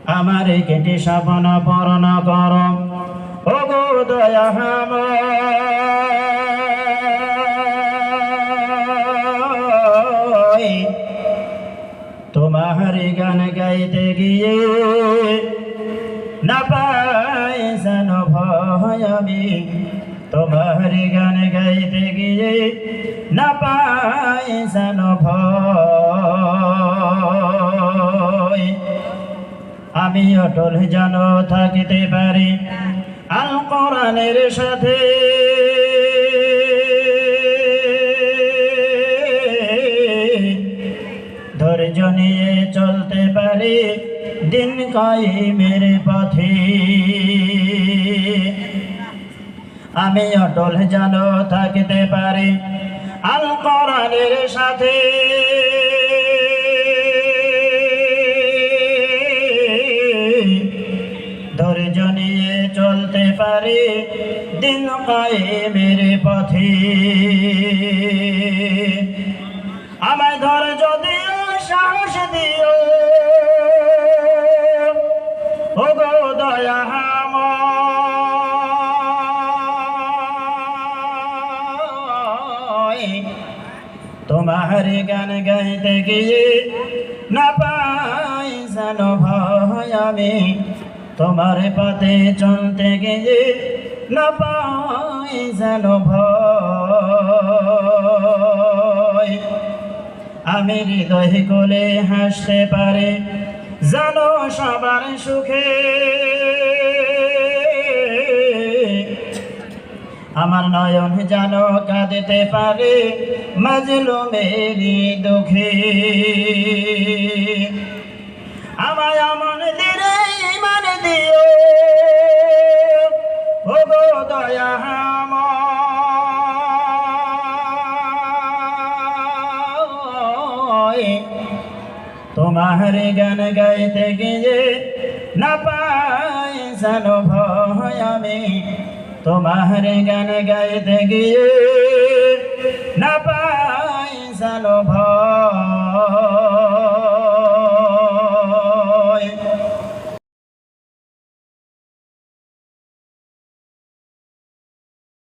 আমার কেটে স্বপ্ন পূরণ করো ওগো দয়াময়। তোমার গান গাইতে গিয়ে না পাই যেন ভয় আমি, তোমার গান গাইতে গিয়ে না পাই যেন ভয়। আমি অটল যেন থাকিতে পারি আল কোরআনের সাথে, ধৈর্য নিয়ে চলতে পারি দিন কায়েমের পথে। আমি অটল যেন থাকিতে পারি আল কোরআনের সাথে, ধৈর্য নিয়ে চলতে পারি দিন কায়েমের পথে। আমায় ধৈর্য দিও, সাহস দিও ওগো দয়াময়। তোমার গান গাইতে গিয়ে না পাই যেন ভয় আমি, তোমার পথে চলতে গিয়ে না পাই যেন ভয়। আমি হৃদয় কোলে হাসতে পারি জানো সবার সুখে, আমার নয়ন যেন কাঁদিতে পারে মাজলুমেরি দুঃখে। আমায় আমন দিলে ইমান দিও ওগো দয়াময়। তোমার গান গাইতে গিয়ে না পাই যেন ভয় আমি, তোমার গান গাইতে গিয়ে না পাই যেন ভয়।